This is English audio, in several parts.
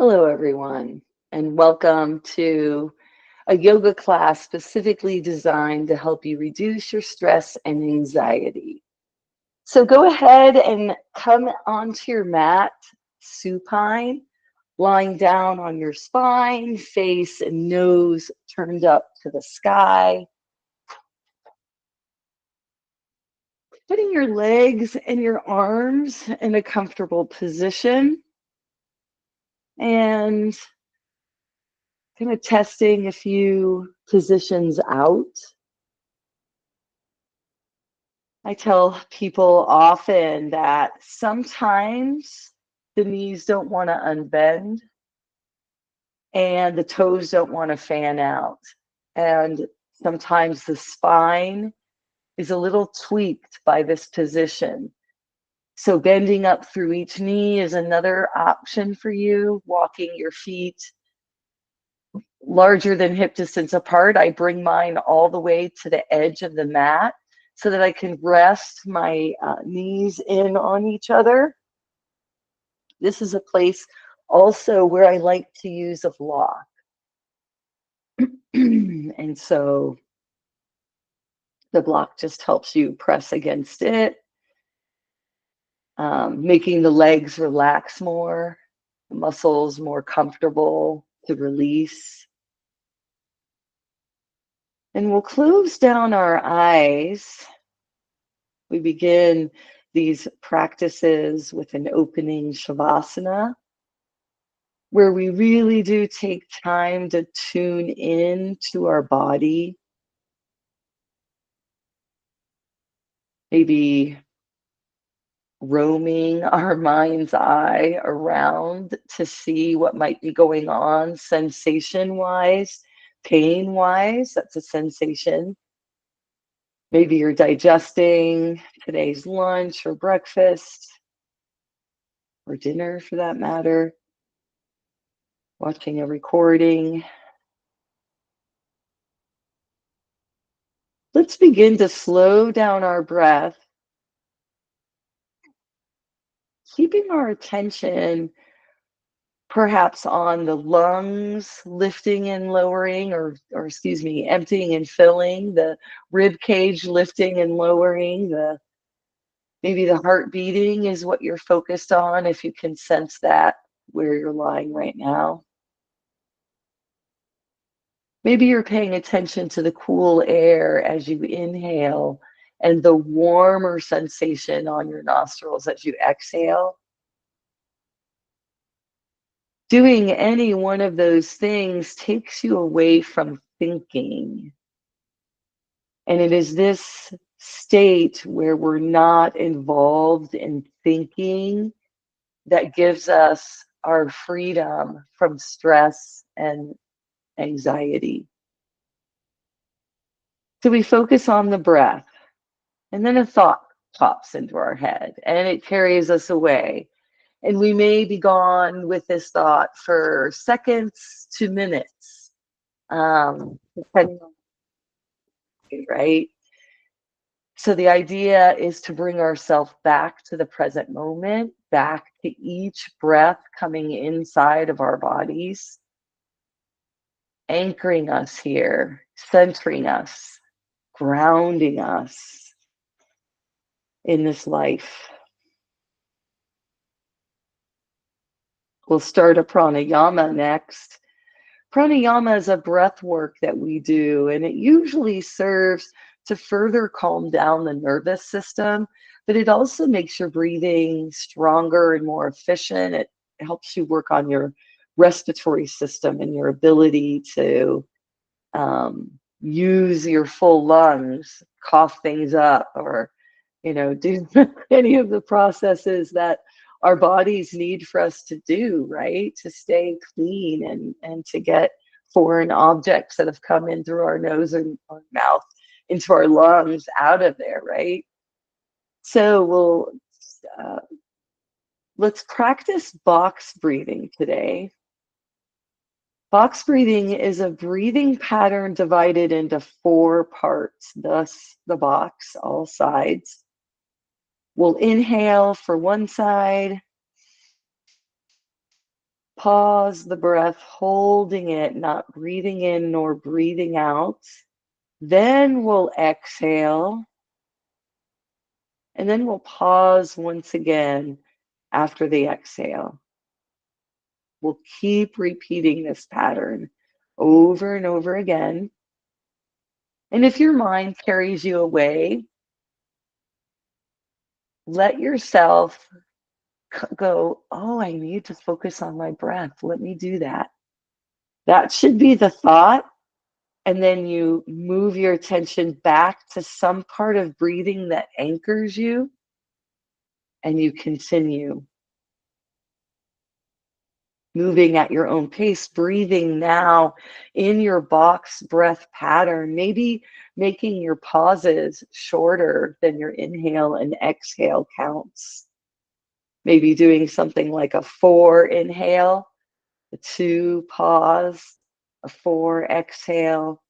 Hello, everyone, and welcome to a yoga class specifically designed to help you reduce your stress and anxiety. So go ahead and come onto your mat, supine, lying down on your spine, face and nose turned up to the sky. Putting your legs and your arms in a comfortable position and kind of testing a few positions out. I tell people often that sometimes the knees don't want to unbend and the toes don't want to fan out. And sometimes the spine is a little tweaked by this position. So bending up through each knee is another option for you, walking your feet larger than hip distance apart. I bring mine all the way to the edge of the mat so that I can rest my knees in on each other. This is a place also where I like to use a block. And so the block just helps you press against it, making the legs relax more, the muscles more comfortable to release. And we'll close down our eyes. We begin these practices with an opening Shavasana, where we really do take time to tune in to our body. Maybe roaming our mind's eye around to see what might be going on sensation wise, pain wise. That's a sensation. Maybe you're digesting today's lunch or breakfast or dinner for that matter, watching a recording. Let's begin to slow down our breath, keeping our attention perhaps on the lungs lifting and lowering, or excuse me, emptying and filling, the rib cage lifting and lowering, maybe the heart beating is what you're focused on, if you can sense that where you're lying right now. Maybe you're paying attention to the cool air as you inhale and the warmer sensation on your nostrils as you exhale. Doing any one of those things takes you away from thinking. And it is this state where we're not involved in thinking that gives us our freedom from stress and anxiety. So we focus on the breath, and then a thought pops into our head and it carries us away. And we may be gone with this thought for seconds to minutes, depending on, right? So the idea is to bring ourselves back to the present moment, back to each breath coming inside of our bodies, anchoring us here, centering us, grounding us in this life. We'll start a pranayama next. Pranayama is a breath work that we do, and it usually serves to further calm down the nervous system, but it also makes your breathing stronger and more efficient. It helps you work on your respiratory system and your ability to use your full lungs, cough things up, or do any of the processes that our bodies need for us to do, right? To stay clean and to get foreign objects that have come in through our nose and our mouth into our lungs out of there, right? So uh, let's practice box breathing today. Box breathing is a breathing pattern divided into 4 parts, thus the box, all sides. We'll inhale for one side, pause the breath, holding it, not breathing in nor breathing out. Then we'll exhale. And then we'll pause once again after the exhale. We'll keep repeating this pattern over and over again. And if your mind carries you away, let yourself go, oh, I need to focus on my breath. Let me do that. That should be the thought. And then you move your attention back to some part of breathing that anchors you, and you continue moving at your own pace, breathing now in your box breath pattern, maybe making your pauses shorter than your inhale and exhale counts. Maybe doing something like a 4 inhale, a 2 pause, a 4 exhale,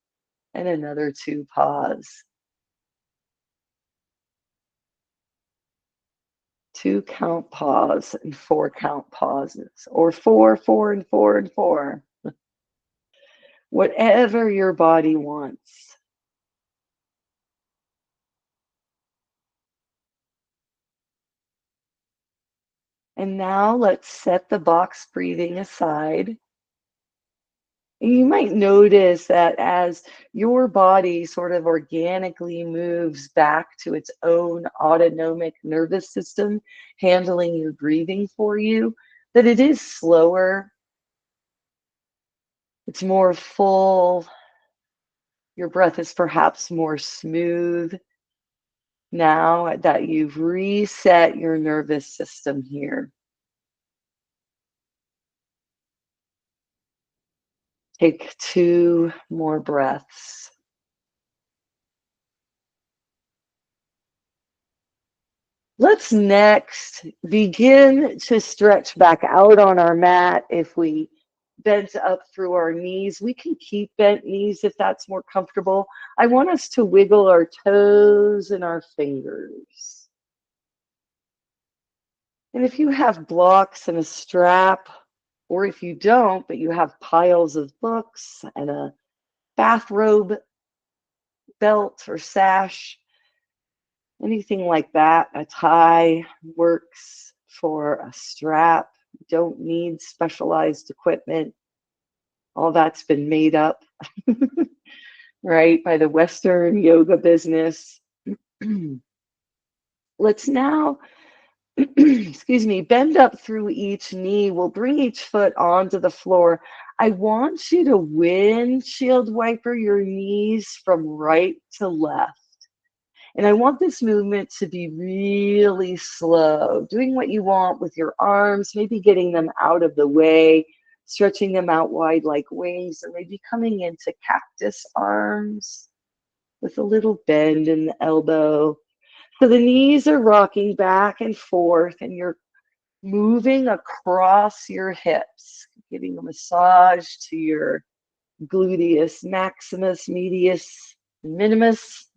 and another 2 pause. 2 count pause and 4 count pauses, or 4, 4, and 4, and 4. Whatever your body wants. And now let's set the box breathing aside. And you might notice that as your body sort of organically moves back to its own autonomic nervous system, handling your breathing for you, that it is slower. It's more full. Your breath is perhaps more smooth now that you've reset your nervous system here. Take 2 more breaths. Let's next begin to stretch back out on our mat. If we bent up through our knees, we can keep bent knees if that's more comfortable. I want us to wiggle our toes and our fingers. And if you have blocks and a strap, or if you don't, but you have piles of books and a bathrobe, belt, or sash, anything like that, a tie works for a strap. You don't need specialized equipment. All that's been made up, right, by the Western yoga business. Let's now, excuse me, bend up through each knee. We'll bring each foot onto the floor. I want you to windshield wiper your knees from right to left. And I want this movement to be really slow, doing what you want with your arms, maybe getting them out of the way, stretching them out wide like wings, or maybe coming into cactus arms with a little bend in the elbow. So the knees are rocking back and forth, and you're moving across your hips, giving a massage to your gluteus maximus, medius, minimus.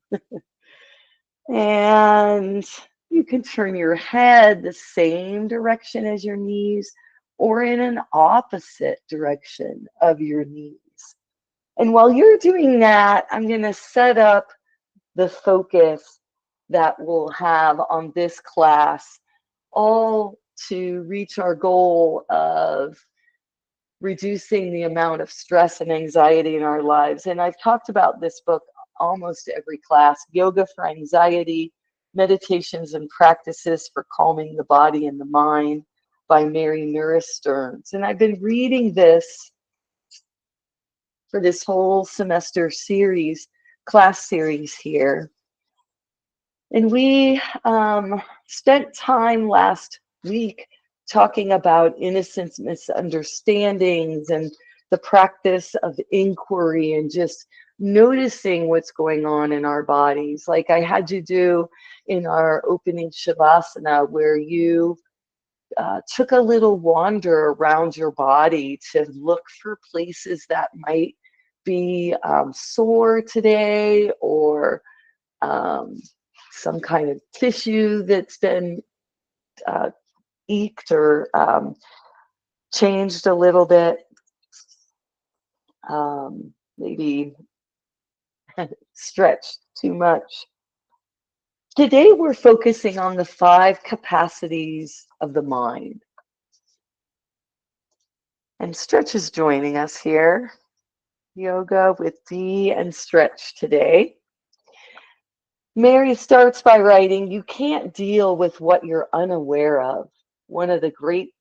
And you can turn your head the same direction as your knees or in an opposite direction of your knees. And while you're doing that, I'm going to set up the focus that we'll have on this class, all to reach our goal of reducing the amount of stress and anxiety in our lives. And I've talked about this book almost every class, Yoga for Anxiety, Meditations and Practices for Calming the Body and the Mind by Mary Nurra Stearns. And I've been reading this for this whole semester series, class series here. And we spent time last week talking about innocence misunderstandings and the practice of inquiry and just noticing what's going on in our bodies, like I had you do in our opening Shavasana, where you took a little wander around your body to look for places that might be sore today, or some kind of tissue that's been eked, or changed a little bit. Maybe stretched too much. Today we're focusing on the 5 capacities of the mind. And Stretch is joining us here. Yoga with Dee and Stretch today. Mary starts by writing, "You can't deal with what you're unaware of." One of the great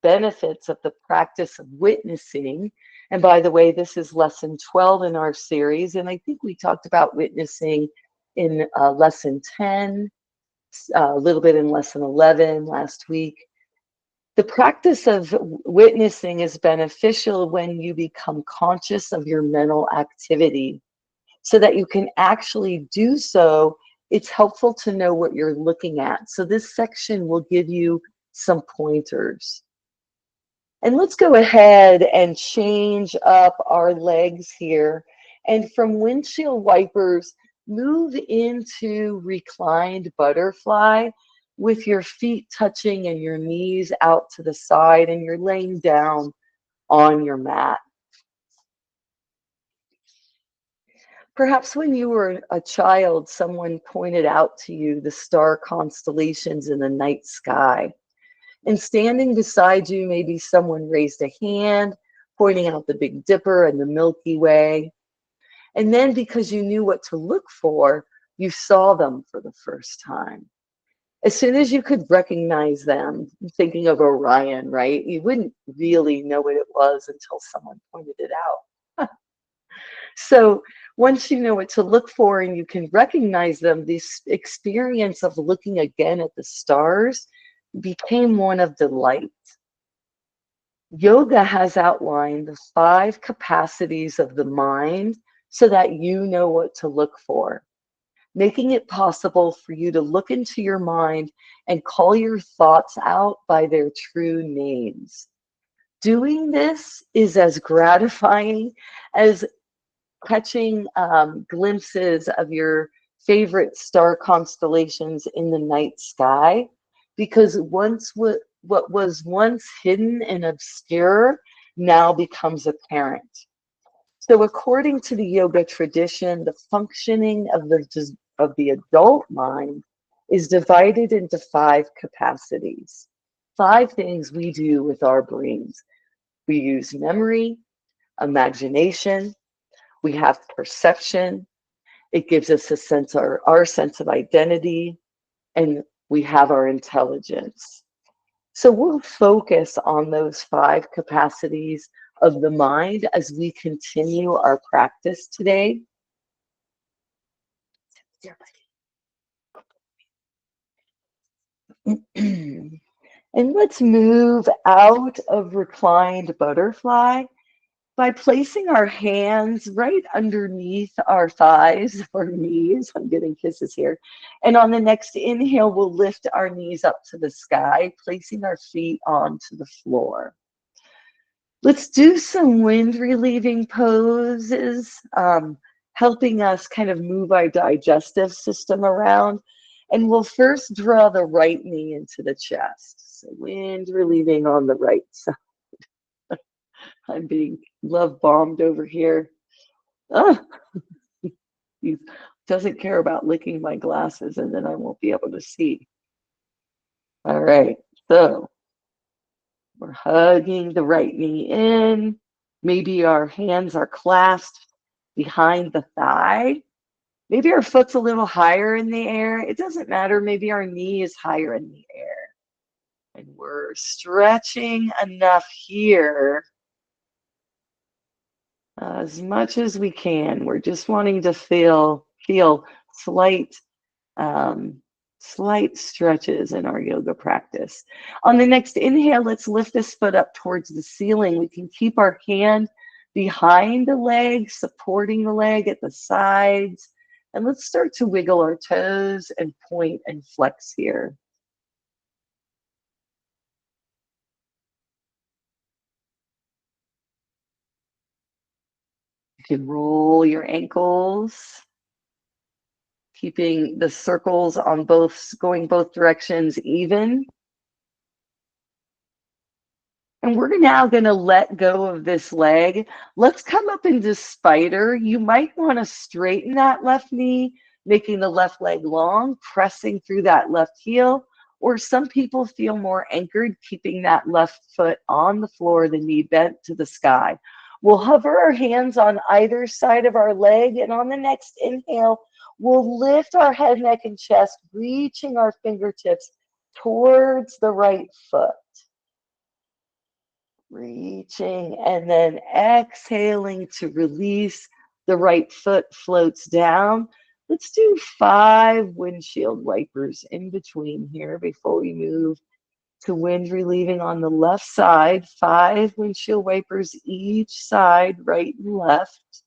benefits of the practice of witnessing, and by the way, this is lesson 12 in our series, and I think we talked about witnessing in lesson 10, a little bit in lesson 11 last week. The practice of witnessing is beneficial when you become conscious of your mental activity so that you can actually do so. It's helpful to know what you're looking at. So this section will give you some pointers. And let's go ahead and change up our legs here. And from windshield wipers, move into reclined butterfly with your feet touching and your knees out to the side, and you're laying down on your mat. Perhaps when you were a child, someone pointed out to you the star constellations in the night sky. And standing beside you, maybe someone raised a hand, pointing out the Big Dipper and the Milky Way. And then because you knew what to look for, you saw them for the first time. As soon as you could recognize them, thinking of Orion, right? You wouldn't really know what it was until someone pointed it out. So once you know what to look for and you can recognize them, this experience of looking again at the stars became one of delight. Yoga has outlined the 5 capacities of the mind so that you know what to look for, making it possible for you to look into your mind and call your thoughts out by their true names. Doing this is as gratifying as catching glimpses of your favorite star constellations in the night sky, because what was once hidden and obscure now becomes apparent. So according to the yoga tradition, the functioning of the adult mind is divided into 5 capacities. 5 things we do with our brains. We use memory, imagination, we have perception, it gives us a sense of our sense of identity, and we have our intelligence. So we'll focus on those 5 capacities of the mind as we continue our practice today. And let's move out of reclined butterfly by placing our hands right underneath our thighs or knees. I'm getting kisses here. And on the next inhale, we'll lift our knees up to the sky, placing our feet onto the floor. Let's do some wind relieving poses, helping us kind of move our digestive system around. And we'll first draw the right knee into the chest. So wind relieving on the right side. I'm being love bombed over here. Oh, he doesn't care about licking my glasses, and then I won't be able to see. All right, so we're hugging the right knee in. Maybe our hands are clasped behind the thigh. Maybe our foot's a little higher in the air. It doesn't matter. Maybe our knee is higher in the air. And we're stretching enough here as much as we can. We're just wanting to feel slight slight stretches in our yoga practice. On the next inhale, let's lift this foot up towards the ceiling. We can keep our hand behind the leg, supporting the leg at the sides. And let's start to wiggle our toes and point and flex here. You can roll your ankles, keeping the circles on going both directions even. And we're now going to let go of this leg. Let's come up into spider. You might want to straighten that left knee, making the left leg long, pressing through that left heel. Or some people feel more anchored, keeping that left foot on the floor, the knee bent to the sky. We'll hover our hands on either side of our leg, and on the next inhale, we'll lift our head, neck, and chest, reaching our fingertips towards the right foot. Reaching, and then exhaling to release. The right foot floats down. Let's do 5 windshield wipers in between here before we move to wind relieving on the left side. 5 windshield wipers each side, right and left.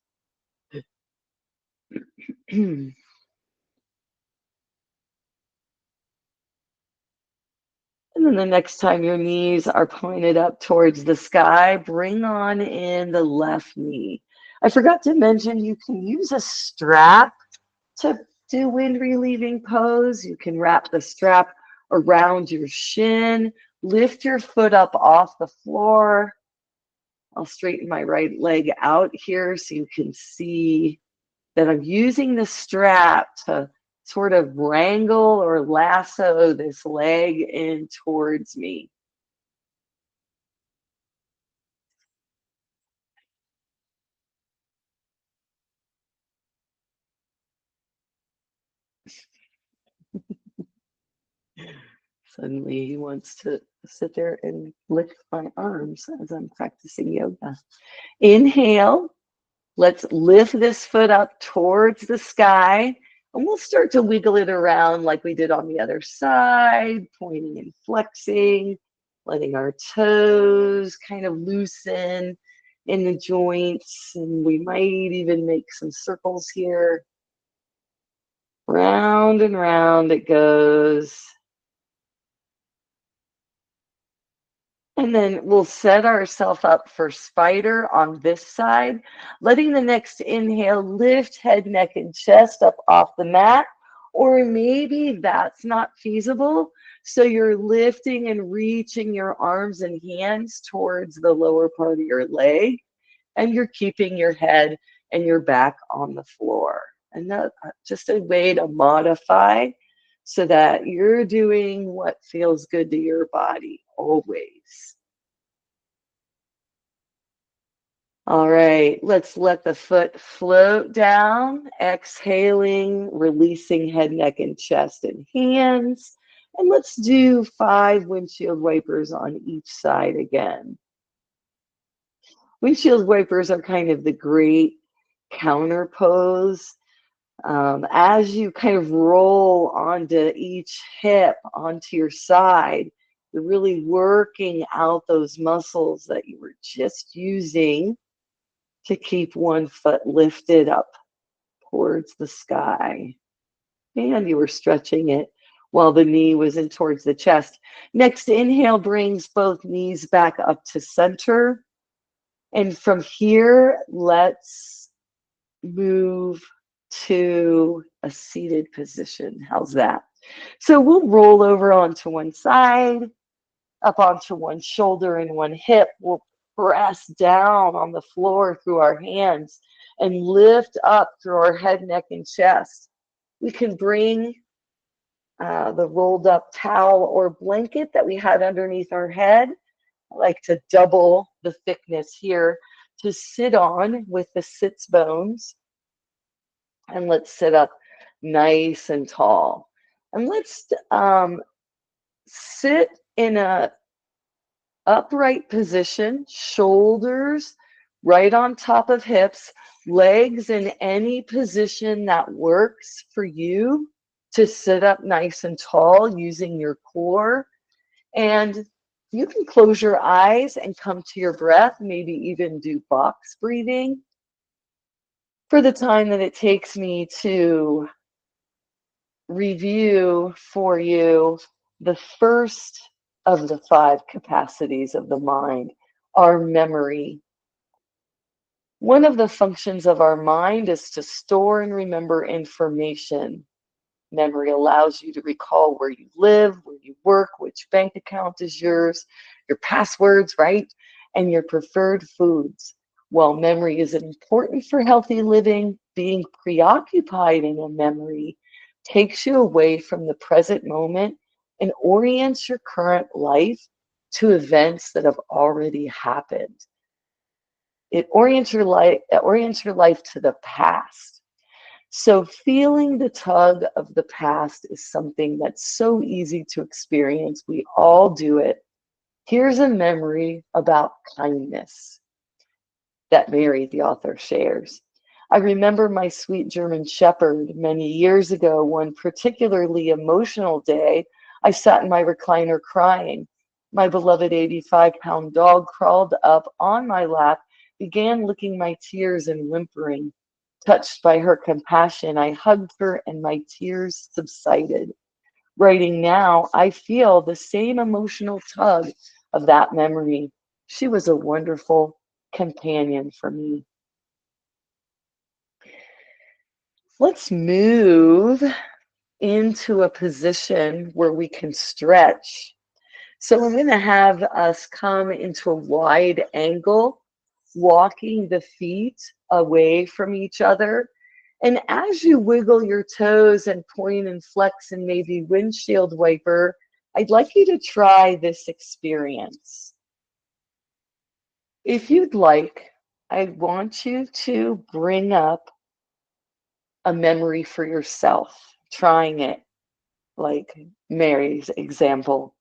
And then the next time your knees are pointed up towards the sky, bring on in the left knee. I forgot to mention you can use a strap to do wind relieving pose. You can wrap the strap around your shin, lift your foot up off the floor. I'll straighten my right leg out here so you can see that I'm using the strap to sort of wrangle or lasso this leg in towards me. Suddenly he wants to sit there and lick my arms as I'm practicing yoga. Inhale. Let's lift this foot up towards the sky, and we'll start to wiggle it around like we did on the other side, pointing and flexing, letting our toes kind of loosen in the joints, and we might even make some circles here. Round and round it goes. And then we'll set ourselves up for spider on this side, letting the next inhale lift head, neck, and chest up off the mat. Or maybe that's not feasible. So you're lifting and reaching your arms and hands towards the lower part of your leg, and you're keeping your head and your back on the floor. And that's just a way to modify so that you're doing what feels good to your body always. All right, let's let the foot float down, exhaling, releasing head, neck, and chest and hands. And let's do 5 windshield wipers on each side again. Windshield wipers are kind of the great counter pose. As you kind of roll onto each hip, onto your side, you're really working out those muscles that you were just using to keep one foot lifted up towards the sky. And you were stretching it while the knee was in towards the chest. Next inhale brings both knees back up to center. And from here, let's move to a seated position. How's that? So we'll roll over onto one side, up onto one shoulder and one hip. We'll press down on the floor through our hands and lift up through our head, neck, and chest. We can bring the rolled up towel or blanket that we had underneath our head. I like to double the thickness here to sit on with the sits bones. And let's sit up nice and tall. And let's sit in a upright position, shoulders right on top of hips, legs in any position that works for you to sit up nice and tall using your core. And you can close your eyes and come to your breath, maybe even do box breathing for the time that it takes me to review for you the first of the 5 capacities of the mind, our memory. One of the functions of our mind is to store and remember information. Memory allows you to recall where you live, where you work, which bank account is yours, your passwords, right? And your preferred foods. While memory is important for healthy living, being preoccupied in a memory takes you away from the present moment and orients your current life to events that have already happened. It orients your life to the past. So feeling the tug of the past is something that's so easy to experience. We all do it. Here's a memory about kindness that Mary, the author, shares. I remember my sweet German Shepherd many years ago. One particularly emotional day, I sat in my recliner crying. My beloved 85-pound dog crawled up on my lap, began licking my tears and whimpering. Touched by her compassion, I hugged her and my tears subsided. Writing now, I feel the same emotional tug of that memory. She was a wonderful companion for me. Let's move into a position where we can stretch. So I'm going to have us come into a wide angle, walking the feet away from each other. And as you wiggle your toes and point and flex and maybe windshield wiper, I'd like you to try this experience. If you'd like, I want you to bring up a memory for yourself, trying it like Mary's example,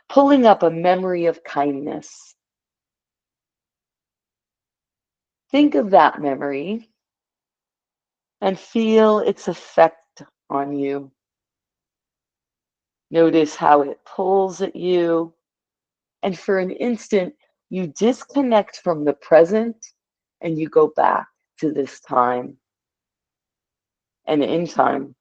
pulling up a memory of kindness. Think of that memory and feel its effect on you. Notice how it pulls at you. And for an instant, you disconnect from the present and you go back to this time. And in time,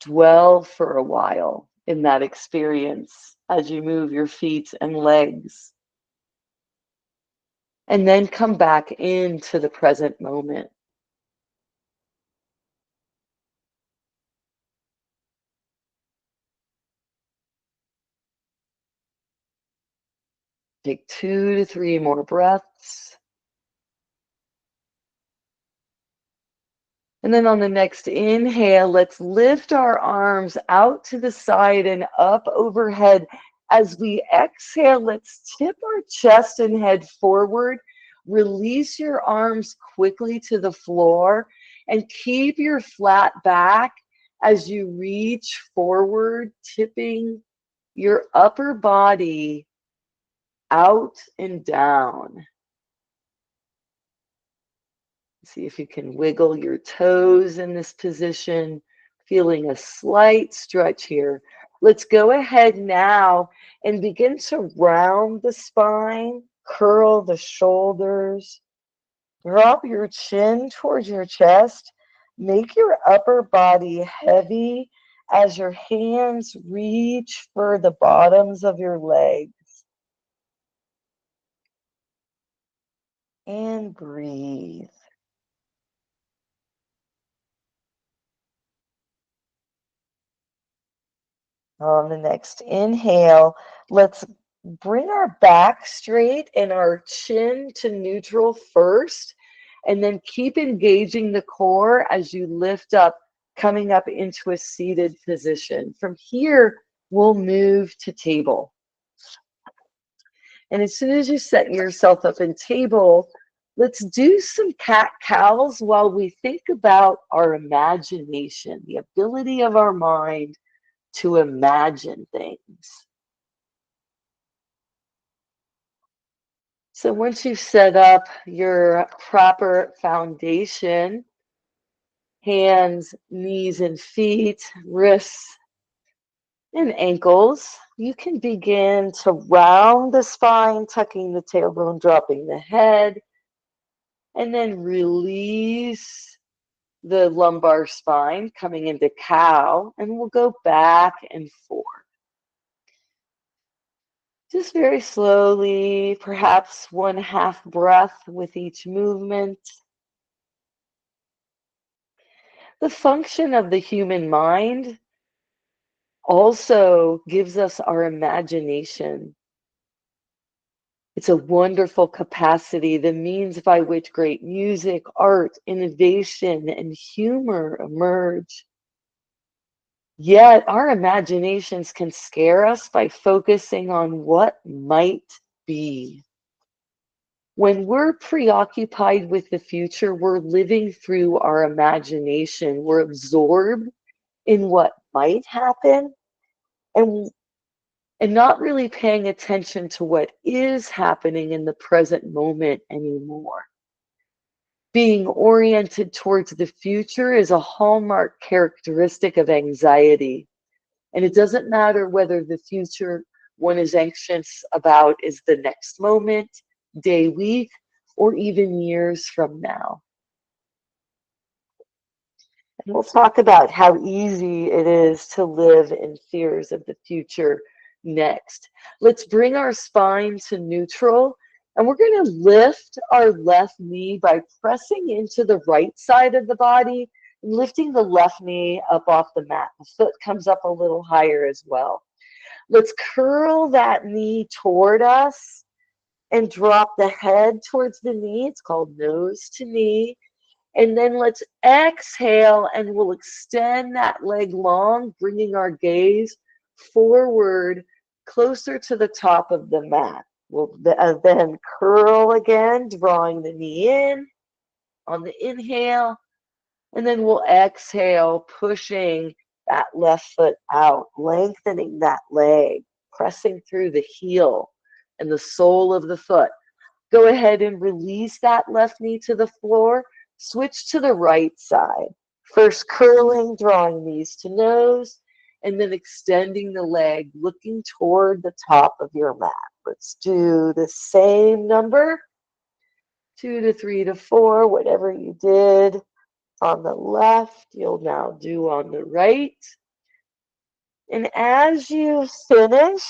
dwell for a while in that experience as you move your feet and legs. And then come back into the present moment. Take 2 to 3 more breaths. And then on the next inhale, let's lift our arms out to the side and up overhead. As we exhale, let's tip our chest and head forward. Release your arms quickly to the floor and keep your flat back as you reach forward, tipping your upper body out and down. See if you can wiggle your toes in this position, feeling a slight stretch here. Let's go ahead now and begin to round the spine, curl the shoulders, drop your chin towards your chest, make your upper body heavy as your hands reach for the bottoms of your legs. And breathe. On the next inhale, let's bring our back straight and our chin to neutral first, and then keep engaging the core as you lift up, coming up into a seated position. From here, we'll move to table. And as soon as you set yourself up in table, let's do some cat-cows while we think about our imagination, the ability of our mind to imagine things. So once you've set up your proper foundation, hands, knees and feet, wrists and ankles, you can begin to round the spine, tucking the tailbone, dropping the head, and then release the lumbar spine, coming into cow, and we'll go back and forth. Just very slowly, perhaps 1/2 breath with each movement. The function of the human mind also gives us our imagination. It's a wonderful capacity, the means by which great music, art, innovation, and humor emerge. Yet our imaginations can scare us by focusing on what might be. When we're preoccupied with the future, we're living through our imagination. We're absorbed in what might happen and not really paying attention to what is happening in the present moment anymore. Being oriented towards the future is a hallmark characteristic of anxiety. And it doesn't matter whether the future one is anxious about is the next moment, day, week, or even years from now. And we'll talk about how easy it is to live in fears of the future next. Let's bring our spine to neutral, and we're going to lift our left knee by pressing into the right side of the body, lifting the left knee up off the mat. The foot comes up a little higher as well. Let's curl that knee toward us and drop the head towards the knee. It's called nose to knee. And then let's exhale, and we'll extend that leg long, bringing our gaze forward closer to the top of the mat. We'll then curl again, drawing the knee in on the inhale, and then we'll exhale, pushing that left foot out, lengthening that leg, pressing through the heel and the sole of the foot. Go ahead and release that left knee to the floor. Switch to the right side. First curling, drawing knees to nose, and then extending the leg, looking toward the top of your mat. Let's do the same number, 2 to 3 to 4, whatever you did on the left, you'll now do on the right. And as you finish,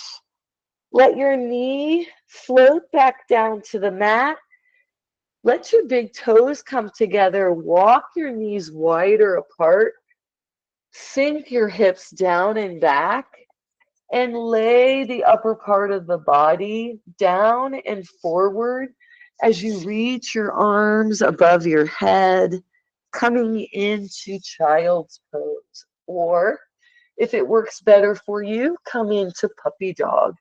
let your knee float back down to the mat. Let your big toes come together. Walk your knees wider apart. Sink your hips down and back. And lay the upper part of the body down and forward as you reach your arms above your head, coming into child's pose. Or, if it works better for you, come into puppy dog.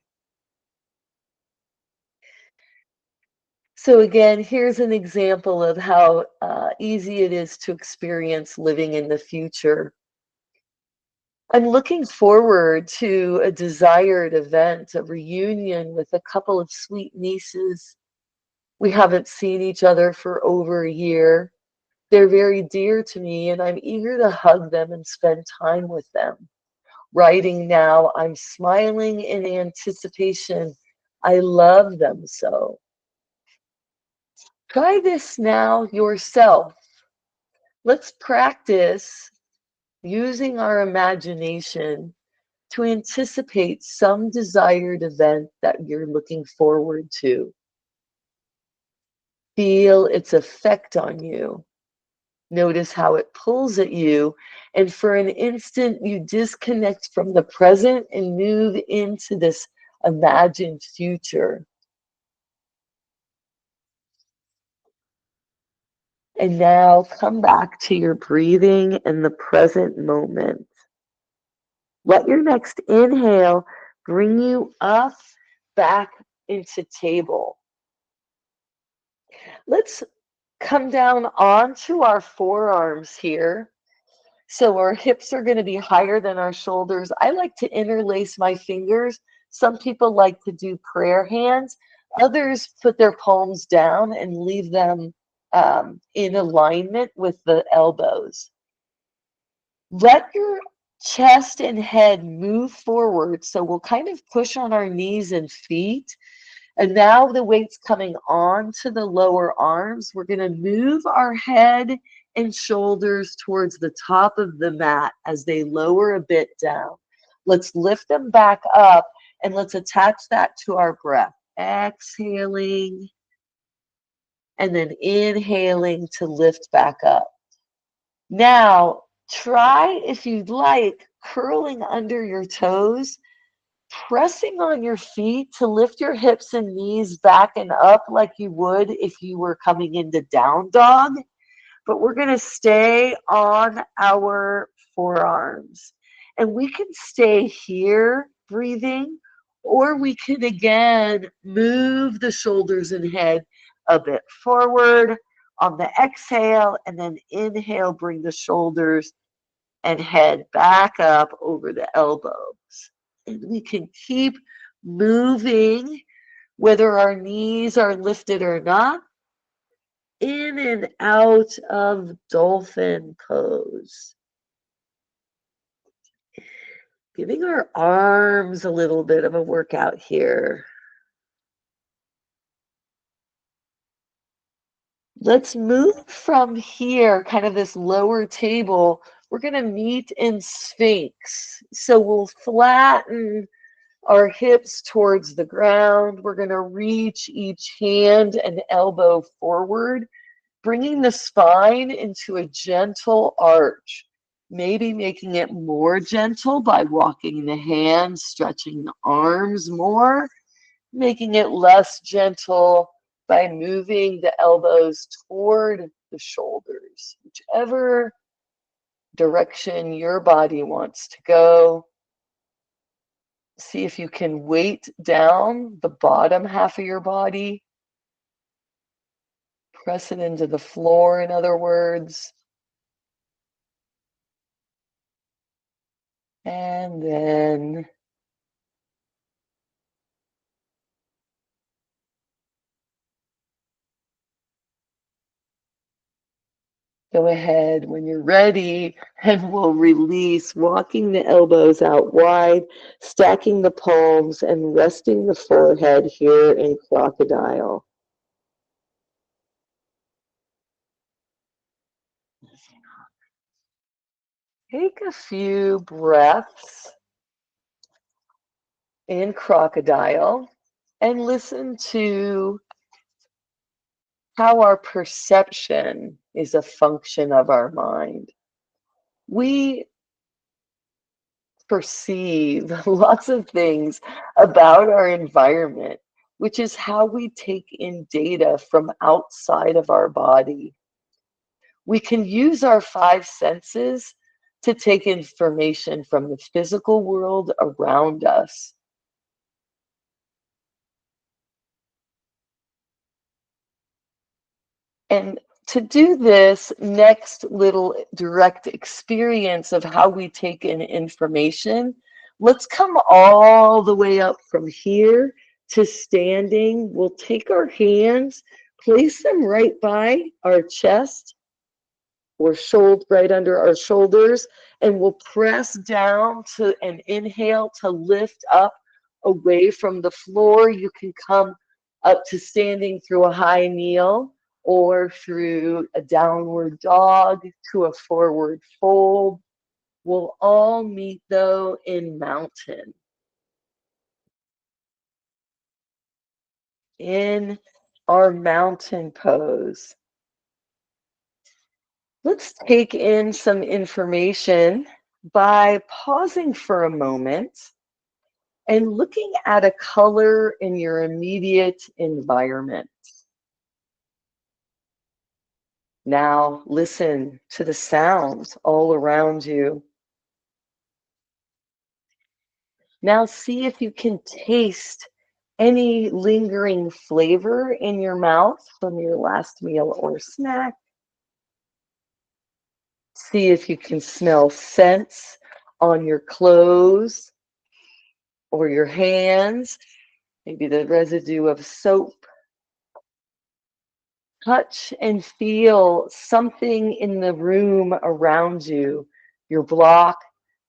So again, here's an example of how easy it is to experience living in the future. I'm looking forward to a desired event, a reunion with a couple of sweet nieces. We haven't seen each other for over a year. They're very dear to me, and I'm eager to hug them and spend time with them. Writing now, I'm smiling in anticipation. I love them so. Try this now yourself. Let's practice using our imagination to anticipate some desired event that you're looking forward to. Feel its effect on you. Notice how it pulls at you, and for an instant you disconnect from the present and move into this imagined future. And now come back to your breathing in the present moment. Let your next inhale bring you up, back into table. Let's come down onto our forearms here. So our hips are going to be higher than our shoulders. I like to interlace my fingers. Some people like to do prayer hands. Others put their palms down and leave them in alignment with the elbows. Let your chest and head move forward. So we'll kind of push on our knees and feet. And now the weight's coming on to the lower arms. We're going to move our head and shoulders towards the top of the mat as they lower a bit down. Let's lift them back up, and let's attach that to our breath. Exhaling and then inhaling to lift back up. Now, try, if you'd like, curling under your toes pressing on your feet to lift your hips and knees back and up like you would if you were coming into down dog. But we're going to stay on our forearms. And we can stay here breathing, or we can again move the shoulders and head a bit forward on the exhale, and then inhale, bring the shoulders and head back up over the elbows. And we can keep moving whether our knees are lifted or not, in and out of dolphin pose. Giving our arms a little bit of a workout here. Let's move from here, kind of this lower table. We're going to meet in Sphinx. So we'll flatten our hips towards the ground. We're going to reach each hand and elbow forward, bringing the spine into a gentle arch, maybe making it more gentle by walking the hands, stretching the arms more, making it less gentle by moving the elbows toward the shoulders, whichever direction your body wants to go. See if you can weight down the bottom half of your body. Press it into the floor, in other words. And then go ahead when you're ready, and we'll release, walking the elbows out wide, stacking the palms, and resting the forehead here in crocodile. Take a few breaths in crocodile and listen to how our perception is a function of our mind. We perceive lots of things about our environment, which is how we take in data from outside of our body. We can use our five senses to take information from the physical world around us. And to do this next little direct experience of how we take in information, let's come all the way up from here to standing. We'll take our hands, place them right by our chest or shoulder, right under our shoulders, and we'll press down to and inhale to lift up away from the floor. You can come up to standing through a high kneel, or through a downward dog to a forward fold. We'll all meet though in mountain. In our mountain pose, let's take in some information by pausing for a moment and looking at a color in your immediate environment. Now listen to the sounds all around you. Now see if you can taste any lingering flavor in your mouth from your last meal or snack. See if you can smell scents on your clothes or your hands, maybe the residue of soap. Touch and feel something in the room around you, your block.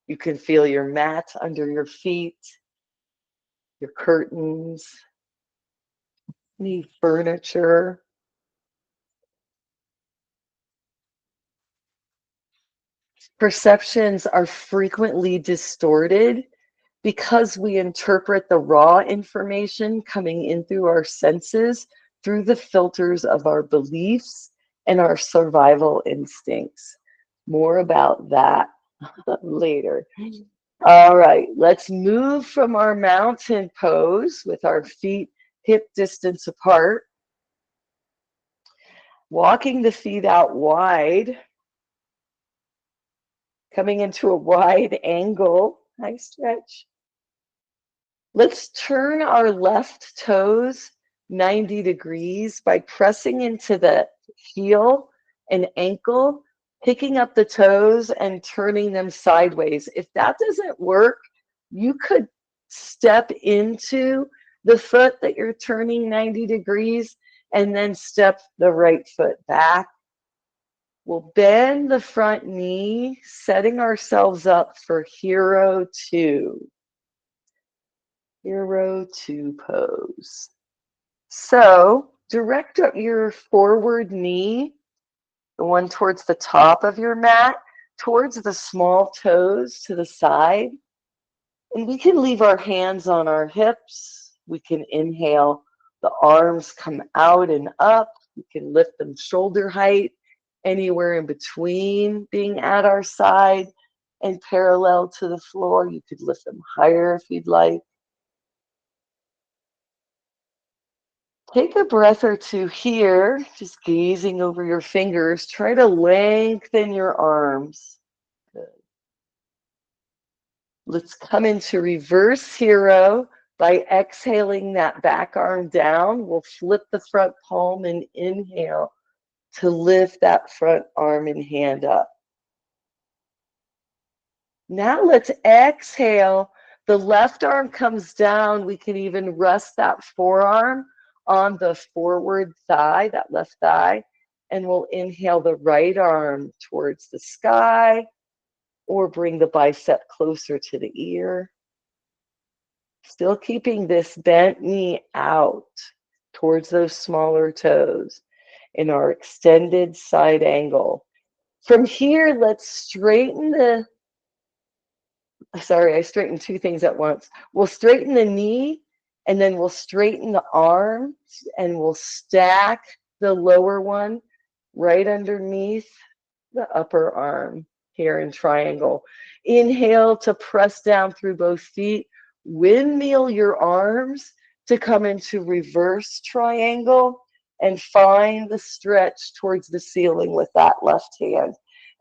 You can feel your mat under your feet, your curtains, any furniture. Perceptions are frequently distorted because we interpret the raw information coming in through our senses through the filters of our beliefs and our survival instincts. More about that later. All right, let's move from our mountain pose with our feet hip distance apart. Walking the feet out wide, coming into a wide angle. Nice stretch. Let's turn our left toes 90 degrees by pressing into the heel and ankle, picking up the toes and turning them sideways. If that doesn't work, you could step into the foot that you're turning 90 degrees and then step the right foot back. We'll bend the front knee, setting ourselves up for Hero 2. Hero 2 pose. So direct your forward knee, the one towards the top of your mat, towards the small toes to the side. And we can leave our hands on our hips. We can inhale, the arms come out and up. We can lift them shoulder height, anywhere in between being at our side and parallel to the floor. You could lift them higher if you'd like. Take a breath or two here, just gazing over your fingers. Try to lengthen your arms. Good. Let's come into reverse hero by exhaling that back arm down. We'll flip the front palm and inhale to lift that front arm and hand up. Now let's exhale. The left arm comes down. We can even rest that forearm on the forward thigh, that left thigh, and we'll inhale the right arm towards the sky or bring the bicep closer to the ear. Still keeping this bent knee out towards those smaller toes in our extended side angle. From here, let's straighten the, sorry, I straightened two things at once. We'll straighten the knee and then we'll straighten the arms and we'll stack the lower one right underneath the upper arm here in triangle. Inhale to press down through both feet. Windmill your arms to come into reverse triangle and find the stretch towards the ceiling with that left hand.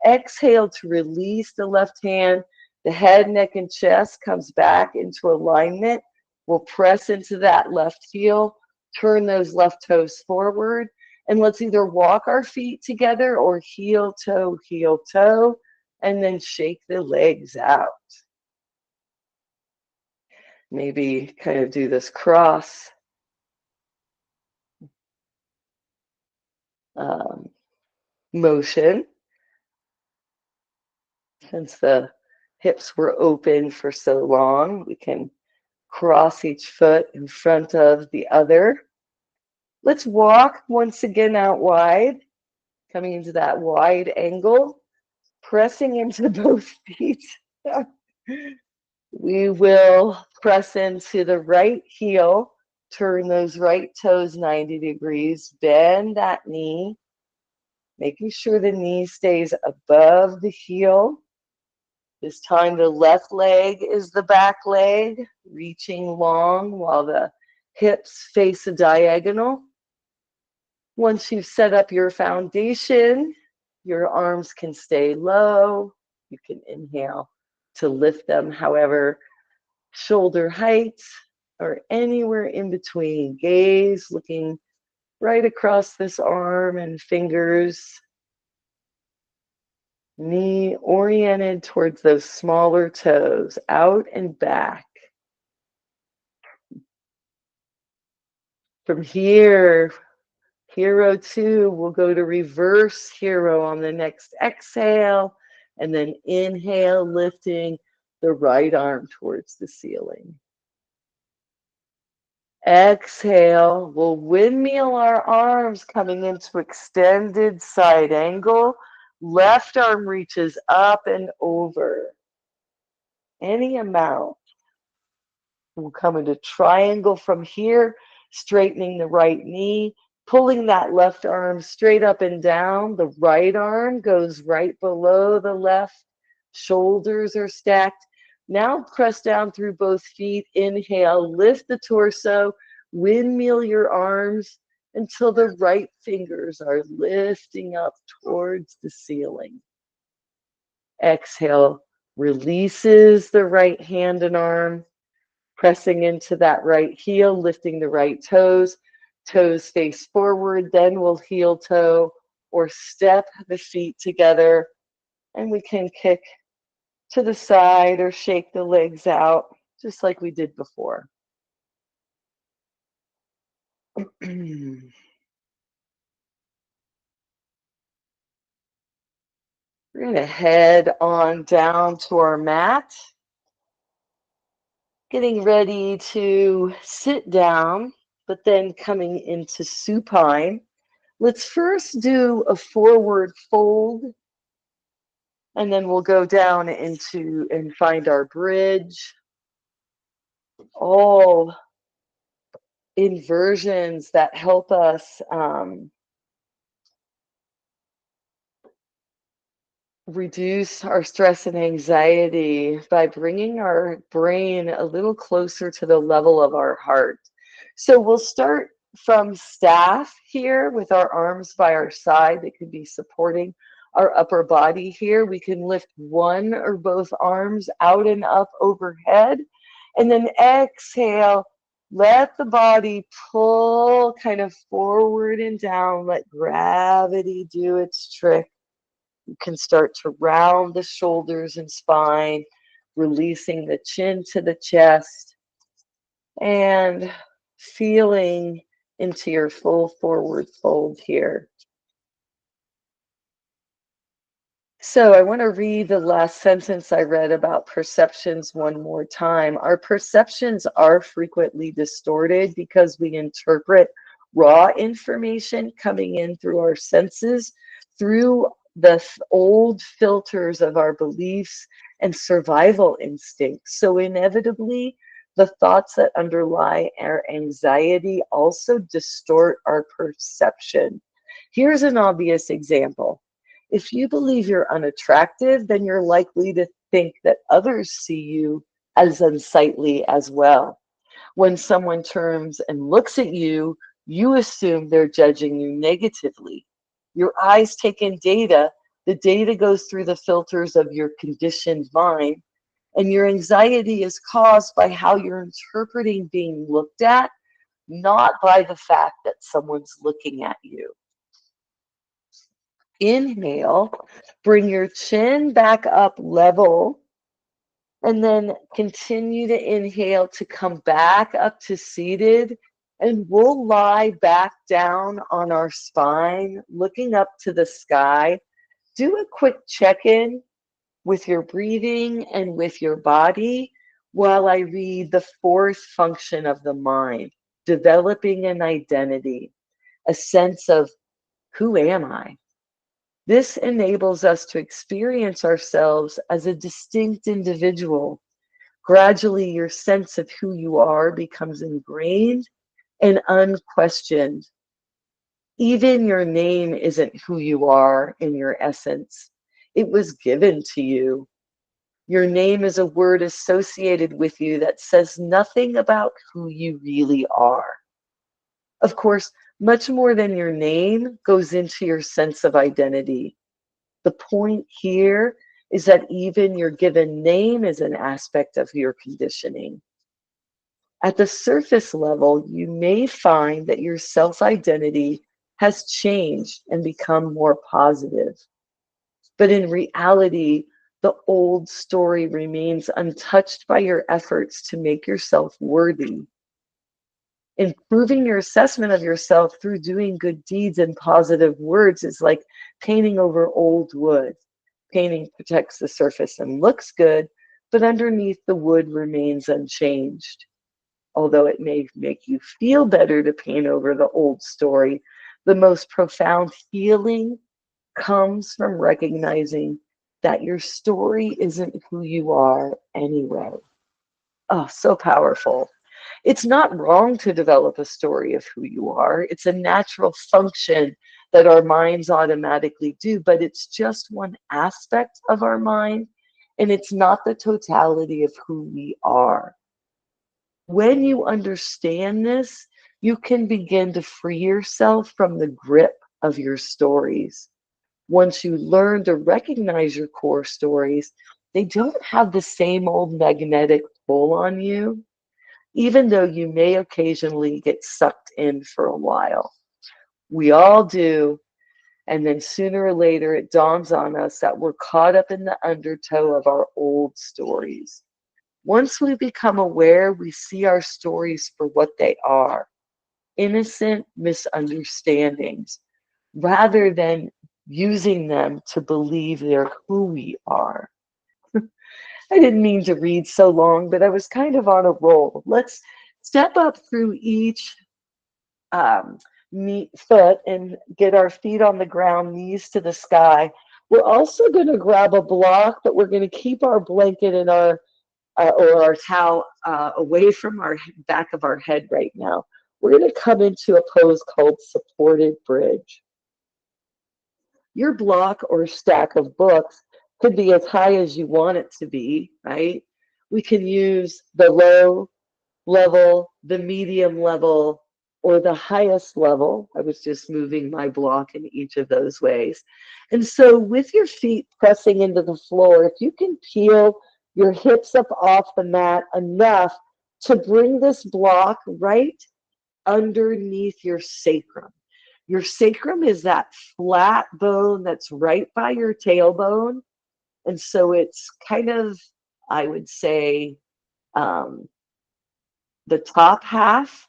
Exhale to release the left hand. The head, neck, and chest comes back into alignment. We'll press into that left heel, turn those left toes forward, and let's either walk our feet together or heel, toe, and then shake the legs out. Maybe kind of do this cross motion. Since the hips were open for so long, we can cross each foot in front of the other. Let's walk once again out wide, coming into that wide angle, pressing into both feet. We will press into the right heel, turn those right toes 90 degrees, bend that knee, making sure the knee stays above the heel. This time the left leg is the back leg, reaching long while the hips face a diagonal. Once you've set up your foundation, your arms can stay low. You can inhale to lift them, however, shoulder height or anywhere in between. Gaze looking right across this arm and fingers. Knee oriented towards those smaller toes, out and back. From here, Hero 2, we'll go to reverse hero on the next exhale, and then inhale, lifting the right arm towards the ceiling. Exhale, we'll windmill our arms coming into extended side angle. Left arm reaches up and over. Any amount. We'll come into triangle from here, straightening the right knee, pulling that left arm straight up and down. The right arm goes right below the left. Shoulders are stacked. Now press down through both feet. Inhale, lift the torso, windmill your arms until the right fingers are lifting up towards the ceiling. Exhale, releases the right hand and arm, pressing into that right heel, lifting the right toes. Toes face forward, then we'll heel toe or step the feet together, and we can kick to the side or shake the legs out, just like we did before. We're going to head on down to our mat, getting ready to sit down, but then coming into supine. Let's first do a forward fold, and then we'll go down into and find our bridge. All inversions that help us reduce our stress and anxiety by bringing our brain a little closer to the level of our heart. So we'll start from staff here with our arms by our side that could be supporting our upper body here. We can lift one or both arms out and up overhead, and then exhale. Let the body pull kind of forward and down. Let gravity do its trick. You can start to round the shoulders and spine, releasing the chin to the chest, and feeling into your full forward fold here. So I want to read the last sentence I read about perceptions one more time. Our perceptions are frequently distorted because we interpret raw information coming in through our senses, through the old filters of our beliefs and survival instincts. So inevitably, the thoughts that underlie our anxiety also distort our perception. Here's an obvious example. If you believe you're unattractive, then you're likely to think that others see you as unsightly as well. When someone turns and looks at you, you assume they're judging you negatively. Your eyes take in data. The data goes through the filters of your conditioned mind, and your anxiety is caused by how you're interpreting being looked at, not by the fact that someone's looking at you. Inhale, bring your chin back up level, and then continue to inhale to come back up to seated, and we'll lie back down on our spine, looking up to the sky. Do a quick check-in with your breathing and with your body while I read the fourth function of the mind, developing an identity, a sense of who am I? This enables us to experience ourselves as a distinct individual. Gradually, your sense of who you are becomes ingrained and unquestioned. Even your name isn't who you are in your essence. It was given to you. Your name is a word associated with you that says nothing about who you really are. Of course, much more than your name goes into your sense of identity. The point here is that even your given name is an aspect of your conditioning. At the surface level, you may find that your self-identity has changed and become more positive. But in reality, the old story remains untouched by your efforts to make yourself worthy. Improving your assessment of yourself through doing good deeds and positive words is like painting over old wood. Painting protects the surface and looks good, but underneath the wood remains unchanged. Although it may make you feel better to paint over the old story, the most profound healing comes from recognizing that your story isn't who you are anyway. Oh, so powerful. It's not wrong to develop a story of who you are. It's a natural function that our minds automatically do, but it's just one aspect of our mind, and it's not the totality of who we are. When you understand this, you can begin to free yourself from the grip of your stories. Once you learn to recognize your core stories, they don't have the same old magnetic pull on you, even though you may occasionally get sucked in for a while. We all do. And then sooner or later, it dawns on us that we're caught up in the undertow of our old stories. Once we become aware, we see our stories for what they are: innocent misunderstandings, rather than using them to believe they're who we are. I didn't mean to read so long, but I was kind of on a roll. Let's step up through each um, foot and get our feet on the ground, knees to the sky. We're also going to grab a block, but we're going to keep our blanket and our or our towel away from our back of our head right now. We're going to come into a pose called supported bridge. Your block or stack of books could be as high as you want it to be, right? We can use the low level, the medium level, or the highest level. I was just moving my block in each of those ways. And so with your feet pressing into the floor, if you can peel your hips up off the mat enough to bring this block right underneath your sacrum. Your sacrum is that flat bone that's right by your tailbone. And so it's kind of, I would say, um, the top half,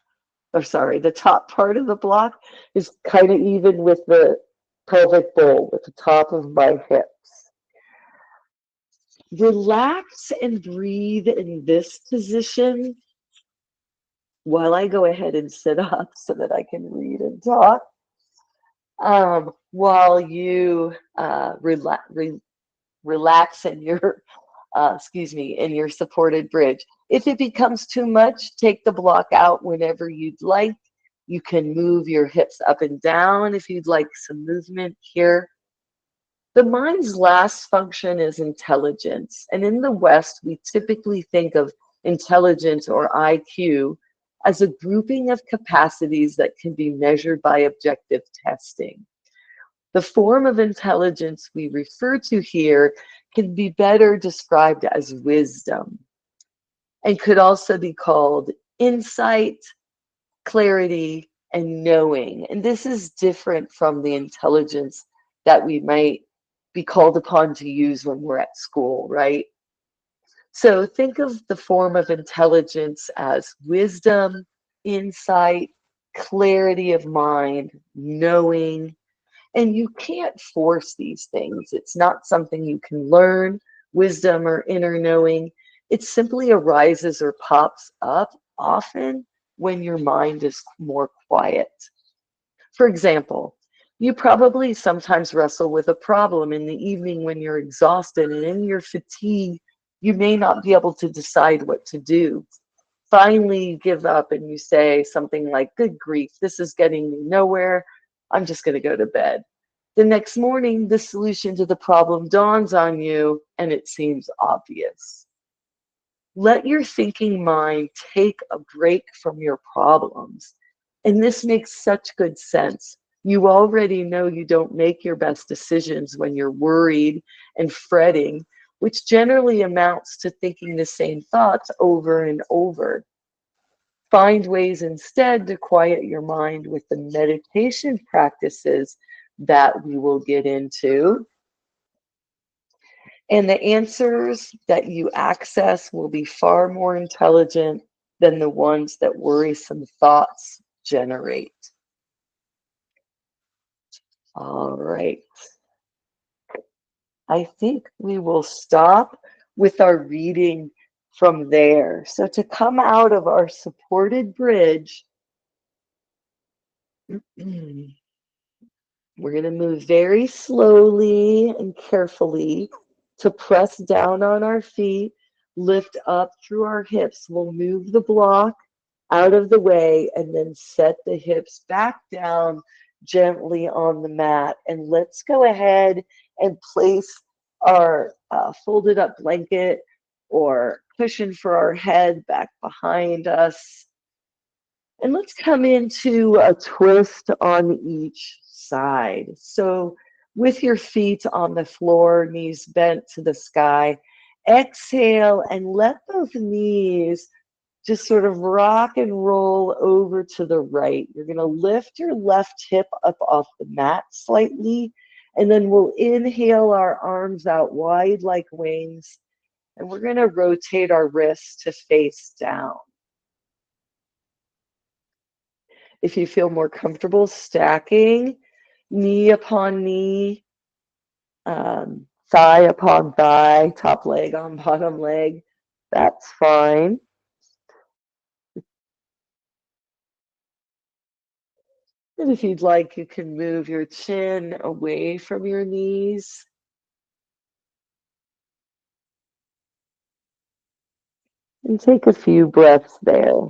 or sorry, the top part of the block is kind of even with the pelvic bowl, with the top of my hips. Relax and breathe in this position while I go ahead and sit up so that I can read and talk. While you relax in your, in your supported bridge. If it becomes too much, take the block out whenever you'd like. You can move your hips up and down if you'd like some movement here. The mind's last function is intelligence. And in the West, we typically think of intelligence or IQ as a grouping of capacities that can be measured by objective testing. The form of intelligence we refer to here can be better described as wisdom and could also be called insight, clarity, and knowing. And this is different from the intelligence that we might be called upon to use when we're at school, right? So think of the form of intelligence as wisdom, insight, clarity of mind, knowing. And you can't force these things. It's not something you can learn, wisdom or inner knowing. It simply arises or pops up often when your mind is more quiet. For example, you probably sometimes wrestle with a problem in the evening when you're exhausted, and in your fatigue, you may not be able to decide what to do. Finally, you give up and you say something like, "Good grief, this is getting me nowhere. I'm just going to go to bed." The next morning, the solution to the problem dawns on you, and it seems obvious. Let your thinking mind take a break from your problems. And this makes such good sense. You already know you don't make your best decisions when you're worried and fretting, which generally amounts to thinking the same thoughts over and over. Find ways instead to quiet your mind with the meditation practices that we will get into. And the answers that you access will be far more intelligent than the ones that worrisome thoughts generate. All right. I think we will stop with our reading from there. So to come out of our supported bridge, we're going to move very slowly and carefully to press down on our feet, lift up through our hips. We'll move the block out of the way and then set the hips back down gently on the mat. And let's go ahead and place our folded up blanket or cushion for our head back behind us. And let's come into a twist on each side. So with your feet on the floor, knees bent to the sky, exhale and let those knees just sort of rock and roll over to the right. You're going to lift your left hip up off the mat slightly, and then we'll inhale our arms out wide like wings, and we're going to rotate our wrists to face down. If you feel more comfortable stacking knee upon knee, thigh upon thigh, top leg on bottom leg, that's fine. And if you'd like, you can move your chin away from your knees. And take a few breaths there.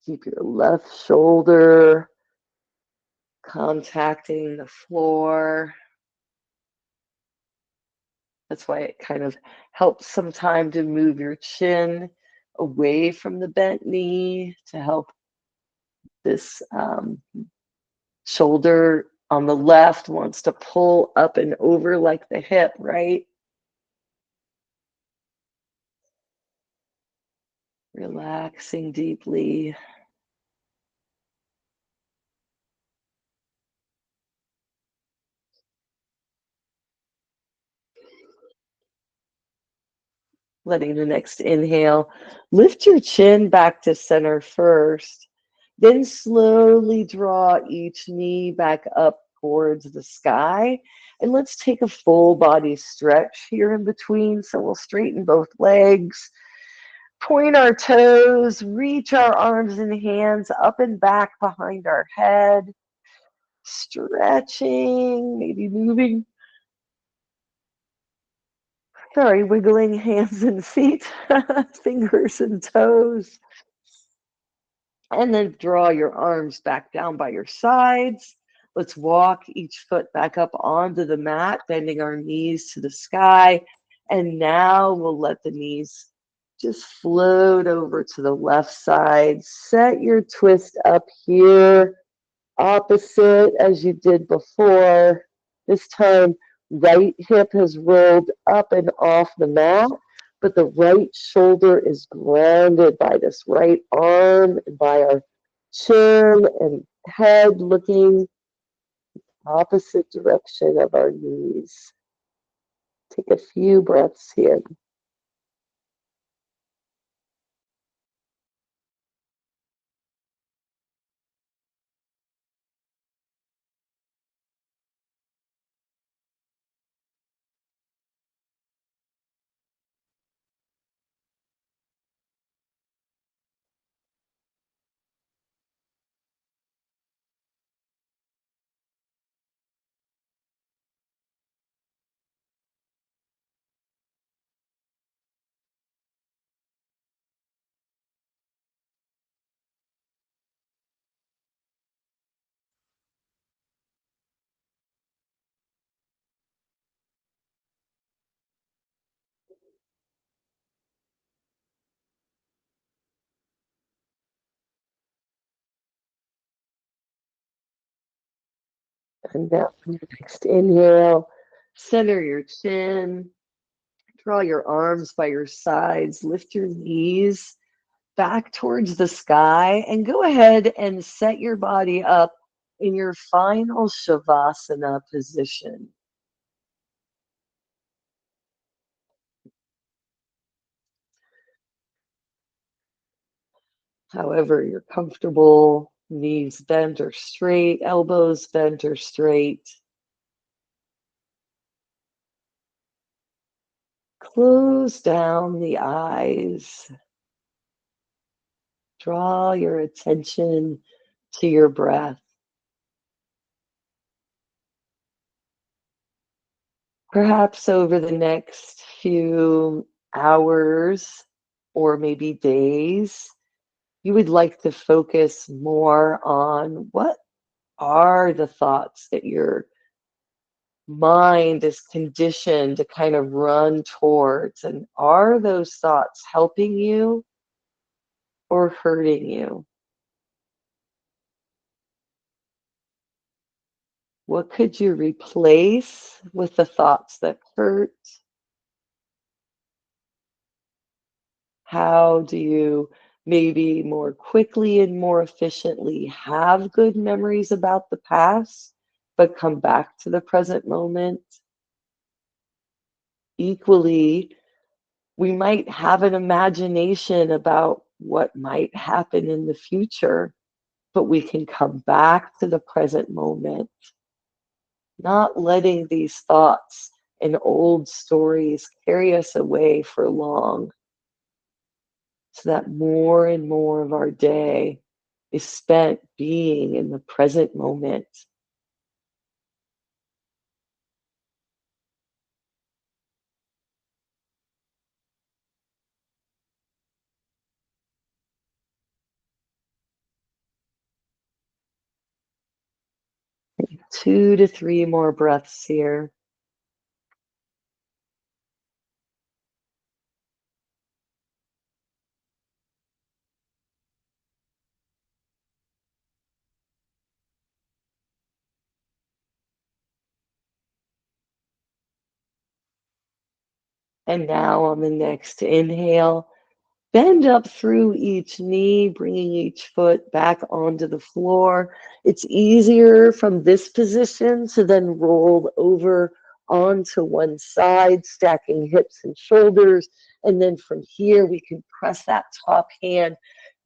Keep your left shoulder contacting the floor. That's why it kind of helps sometimes to move your chin away from the bent knee to help this shoulder on the left wants to pull up and over like the hip, right? Relaxing deeply. Letting the next inhale, lift your chin back to center first, then slowly draw each knee back up towards the sky. And let's take a full body stretch here in between. So we'll straighten both legs, point our toes, reach our arms and hands up and back behind our head, stretching, maybe moving, wiggling hands and feet, fingers and toes. And then draw your arms back down by your sides. Let's walk each foot back up onto the mat, bending our knees to the sky. And now we'll let the knees just float over to the left side. Set your twist up here, opposite as you did before. This time, right hip has rolled up and off the mat, but the right shoulder is grounded by this right arm and by our chin and head looking opposite direction of our knees. Take a few breaths here. And now for your next inhale, center your chin, draw your arms by your sides, lift your knees back towards the sky, and go ahead and set your body up in your final Shavasana position. However you're comfortable, knees bent or straight, elbows bent or straight. Close down the eyes. Draw your attention to your breath. Perhaps over the next few hours or maybe days, you would like to focus more on what are the thoughts that your mind is conditioned to kind of run towards, and are those thoughts helping you or hurting you? What could you replace with the thoughts that hurt? How do you maybe more quickly and more efficiently have good memories about the past, but come back to the present moment? Equally, we might have an imagination about what might happen in the future, but we can come back to the present moment, not letting these thoughts and old stories carry us away for long, so that more and more of our day is spent being in the present moment. 2 to 3 more breaths here. And now on the next inhale, bend up through each knee, bringing each foot back onto the floor. It's easier from this position to then roll over onto one side, stacking hips and shoulders. And then from here, we can press that top hand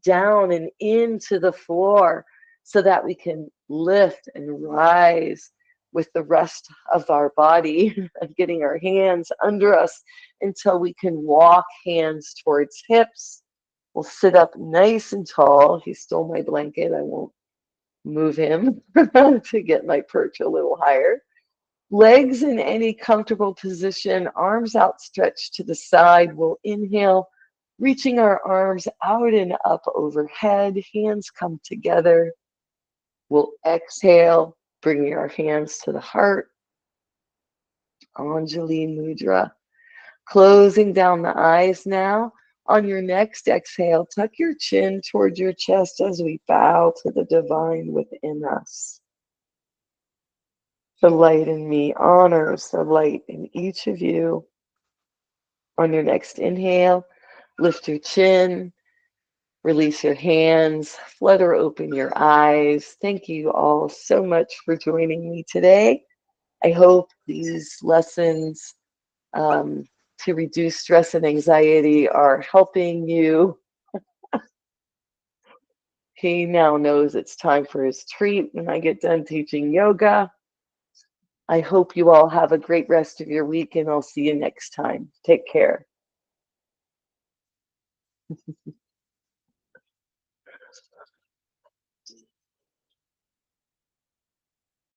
down and into the floor so that we can lift and rise with the rest of our body, getting our hands under us until we can walk hands towards hips. We'll sit up nice and tall. He stole my blanket. I won't move him to get my perch a little higher. Legs in any comfortable position, arms outstretched to the side. We'll inhale, reaching our arms out and up overhead. Hands come together. We'll exhale, bringing our hands to the heart. Anjali Mudra. Closing down the eyes now. On your next exhale, tuck your chin towards your chest as we bow to the divine within us. The light in me honors the light in each of you. On your next inhale, lift your chin, release your hands, flutter open your eyes. Thank you all so much for joining me today. I hope these lessons to reduce stress and anxiety are helping you. He now knows it's time for his treat when I get done teaching yoga. I hope you all have a great rest of your week, and I'll see you next time. Take care.